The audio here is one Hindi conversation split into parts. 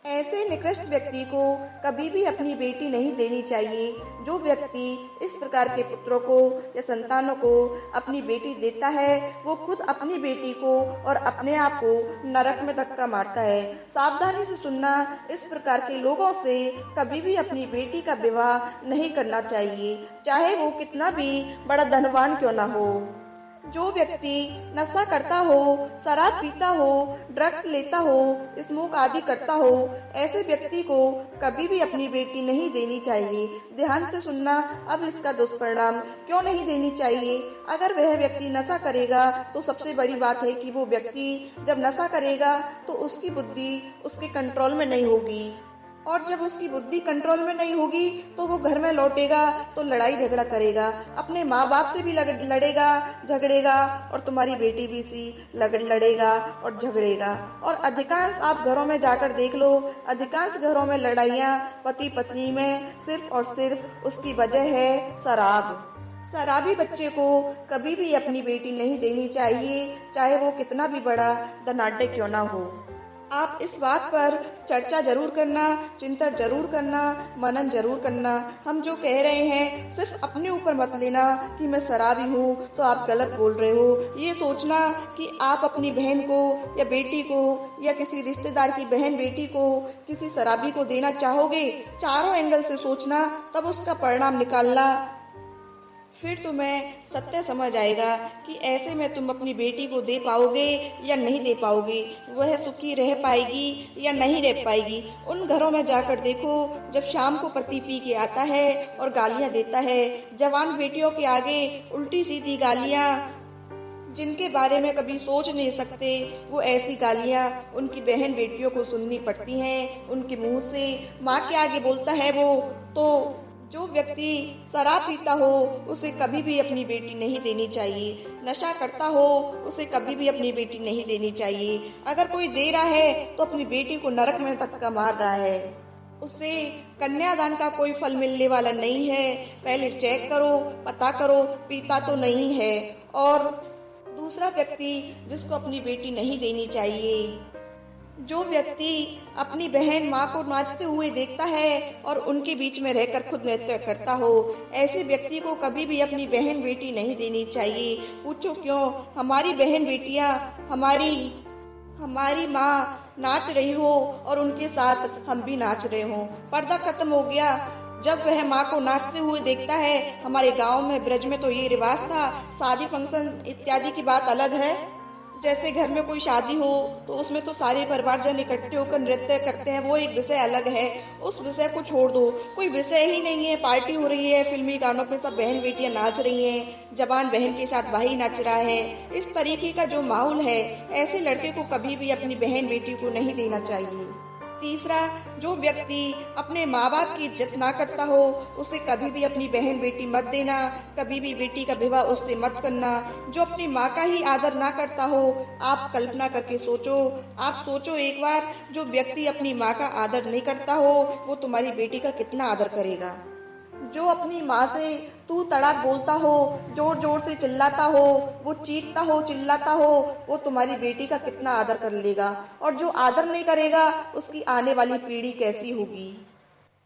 ऐसे निकृष्ट व्यक्ति को कभी भी अपनी बेटी नहीं देनी चाहिए। जो व्यक्ति इस प्रकार के पुत्रों को या संतानों को अपनी बेटी देता है, वो खुद अपनी बेटी को और अपने आप को नरक में धक्का मारता है। सावधानी से सुनना, इस प्रकार के लोगों से कभी भी अपनी बेटी का विवाह नहीं करना चाहिए, चाहे वो कितना भी बड़ा धनवान क्यों ना हो। जो व्यक्ति नशा करता हो, शराब पीता हो, ड्रग्स लेता हो, स्मोक आदि करता हो, ऐसे व्यक्ति को कभी भी अपनी बेटी नहीं देनी चाहिए। ध्यान से सुनना, अब इसका दुष्परिणाम क्यों नहीं देनी चाहिए। अगर वह व्यक्ति नशा करेगा तो सबसे बड़ी बात है कि वो व्यक्ति जब नशा करेगा तो उसकी बुद्धि उसके कंट्रोल में नहीं होगी, और जब उसकी बुद्धि कंट्रोल में नहीं होगी तो वो घर में लौटेगा तो लड़ाई झगड़ा करेगा, अपने माँ बाप से भी लड़ेगा झगड़ेगा, और तुम्हारी बेटी भी सी लड़ेगा और झगड़ेगा। और अधिकांश आप घरों में जाकर देख लो, अधिकांश घरों में लड़ाइयाँ पति पत्नी में सिर्फ और सिर्फ उसकी वजह है शराब। शराबी बच्चे को कभी भी अपनी बेटी नहीं देनी चाहिए, चाहे वो कितना भी बड़ा धनाढ्य क्यों ना हो। आप इस बात पर चर्चा जरूर करना, चिंतन जरूर करना, मनन जरूर करना। हम जो कह रहे हैं सिर्फ अपने ऊपर मत लेना कि मैं शराबी हूँ तो आप गलत बोल रहे हो। ये सोचना कि आप अपनी बहन को या बेटी को या किसी रिश्तेदार की बहन बेटी को किसी शराबी को देना चाहोगे, चारों एंगल से सोचना, तब उसका परिणाम निकालना। फिर तुम्हें सत्य समझ आएगा कि ऐसे में तुम अपनी बेटी को दे पाओगे या नहीं दे पाओगे, वह सुखी रह पाएगी या नहीं रह पाएगी। उन घरों में जाकर देखो जब शाम को पति पी के आता है और गालियां देता है, जवान बेटियों के आगे उल्टी सीधी गालियां, जिनके बारे में कभी सोच नहीं सकते, वो ऐसी गालियां उनकी बहन बेटियों को सुननी पड़ती हैं उनके मुंह से। माँ के आगे बोलता है वो। तो जो व्यक्ति शराब पीता हो उसे कभी भी अपनी बेटी नहीं देनी चाहिए, नशा करता हो उसे कभी भी अपनी बेटी नहीं देनी चाहिए। अगर कोई दे रहा है तो अपनी बेटी को नरक में धक्का मार रहा है, उसे कन्यादान का कोई फल मिलने वाला नहीं है। पहले चेक करो, पता करो पीता तो नहीं है। और दूसरा व्यक्ति जिसको अपनी बेटी नहीं देनी चाहिए, जो व्यक्ति अपनी बहन माँ को नाचते हुए देखता है और उनके बीच में रहकर खुद नृत्य करता हो, ऐसे व्यक्ति को कभी भी अपनी बहन बेटी नहीं देनी चाहिए। पूछो क्यों? हमारी बहन बेटियाँ, हमारी माँ नाच रही हो और उनके साथ हम भी नाच रहे हो। पर्दा खत्म हो गया जब वह माँ को नाचते हुए देखता है। हमारे गांव में, ब्रज में तो ये रिवाज था, शादी फंक्शन इत्यादि की बात अलग है। जैसे घर में कोई शादी हो तो उसमें तो सारे परिवारजन इकट्ठे होकर नृत्य करते हैं, वो एक विषय अलग है। उस विषय को छोड़ दो, कोई विषय ही नहीं है, पार्टी हो रही है, फिल्मी गानों पे सब बहन बेटियां नाच रही हैं, जवान बहन के साथ भाई नाच रहा है। इस तरीके का जो माहौल है, ऐसे लड़के को कभी भी अपनी बहन बेटी को नहीं देना चाहिए। तीसरा, जो व्यक्ति अपने माँ बाप की इज्जत ना करता हो उसे कभी भी अपनी बहन बेटी मत देना, कभी भी बेटी का विवाह उससे मत करना। जो अपनी माँ का ही आदर ना करता हो, आप कल्पना करके सोचो, आप सोचो एक बार, जो व्यक्ति अपनी माँ का आदर नहीं करता हो वो तुम्हारी बेटी का कितना आदर करेगा। जो अपनी माँ से तू तड़ाक बोलता हो, जोर जोर से चिल्लाता हो, वो चीखता हो, चिल्लाता हो, वो तुम्हारी बेटी का कितना आदर कर लेगा। और जो आदर नहीं करेगा उसकी आने वाली पीढ़ी कैसी होगी।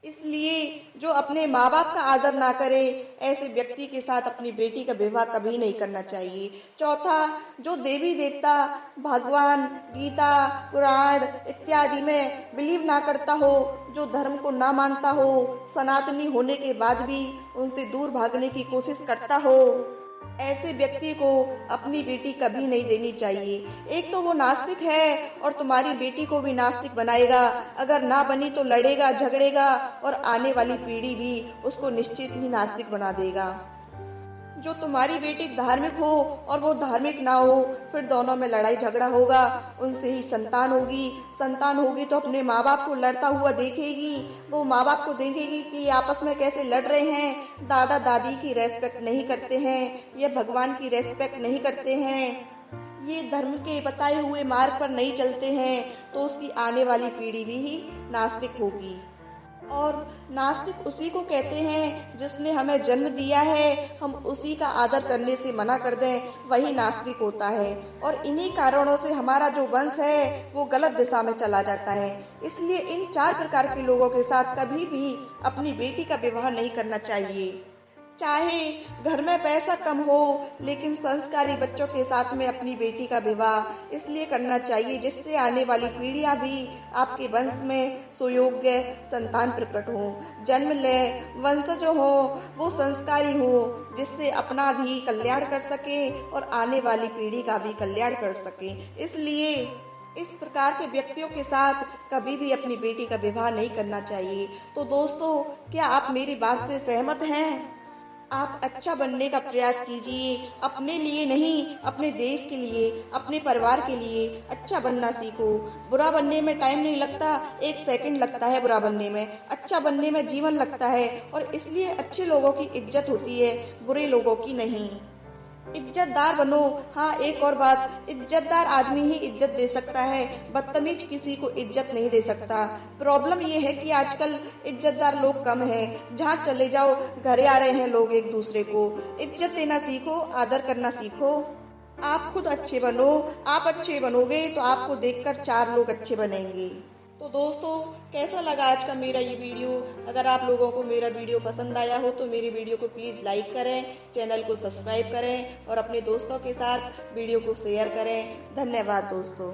इसलिए जो अपने माँ बाप का आदर ना करे, ऐसे व्यक्ति के साथ अपनी बेटी का विवाह कभी नहीं करना चाहिए। चौथा, जो देवी देवता, भगवान, गीता, पुराण इत्यादि में बिलीव ना करता हो, जो धर्म को ना मानता हो, सनातनी होने के बाद भी उनसे दूर भागने की कोशिश करता हो, ऐसे व्यक्ति को अपनी बेटी कभी नहीं देनी चाहिए। एक तो वो नास्तिक है और तुम्हारी बेटी को भी नास्तिक बनाएगा। अगर ना बनी तो लड़ेगा, झगड़ेगा और आने वाली पीढ़ी भी उसको निश्चित ही नास्तिक बना देगा। जो तुम्हारी बेटी धार्मिक हो और वो धार्मिक ना हो, फिर दोनों में लड़ाई झगड़ा होगा, उनसे ही संतान होगी तो अपने माँ बाप को लड़ता हुआ देखेगी। वो माँ बाप को देखेगी कि आपस में कैसे लड़ रहे हैं, दादा दादी की रेस्पेक्ट नहीं करते हैं, ये भगवान की रेस्पेक्ट नहीं करते हैं, ये धर्म के बताए हुए मार्ग पर नहीं चलते हैं, तो उसकी आने वाली पीढ़ी भी ही नास्तिक होगी। और नास्तिक उसी को कहते हैं जिसने हमें जन्म दिया है, हम उसी का आदर करने से मना कर दें, वही नास्तिक होता है। और इन्हीं कारणों से हमारा जो वंश है वो गलत दिशा में चला जाता है। इसलिए इन 4 प्रकार के लोगों के साथ कभी भी अपनी बेटी का विवाह नहीं करना चाहिए। चाहे घर में पैसा कम हो, लेकिन संस्कारी बच्चों के साथ में अपनी बेटी का विवाह इसलिए करना चाहिए जिससे आने वाली पीढ़ियां भी आपके वंश में सुयोग्य संतान प्रकट हो, जन्म ले, वंशज हो, वो संस्कारी हो, जिससे अपना भी कल्याण कर सके और आने वाली पीढ़ी का भी कल्याण कर सके। इसलिए इस प्रकार के व्यक्तियों के साथ कभी भी अपनी बेटी का विवाह नहीं करना चाहिए। तो दोस्तों, क्या आप मेरी बात से सहमत हैं? आप अच्छा बनने का प्रयास कीजिए, अपने लिए नहीं, अपने देश के लिए, अपने परिवार के लिए अच्छा बनना सीखो। बुरा बनने में टाइम नहीं लगता, 1 सेकंड लगता है बुरा बनने में, अच्छा बनने में जीवन लगता है। और इसलिए अच्छे लोगों की इज्जत होती है, बुरे लोगों की नहीं। इज्जतदार बनो। हाँ, एक और बात, इज्जतदार आदमी ही इज्जत दे सकता है, बदतमीज किसी को इज्जत नहीं दे सकता। प्रॉब्लम ये है कि आजकल इज्जतदार लोग कम हैं। जहाँ चले जाओ घरे आ रहे हैं लोग एक दूसरे को। इज्जत देना सीखो, आदर करना सीखो। आप खुद अच्छे बनो, आप अच्छे बनोगे तो आपको देखकर 4 लोग अच्छे बनेंगे। तो दोस्तों, कैसा लगा आज का मेरा ये वीडियो? अगर आप लोगों को मेरा वीडियो पसंद आया हो तो मेरे वीडियो को प्लीज़ लाइक करें, चैनल को सब्सक्राइब करें और अपने दोस्तों के साथ वीडियो को शेयर करें। धन्यवाद दोस्तों।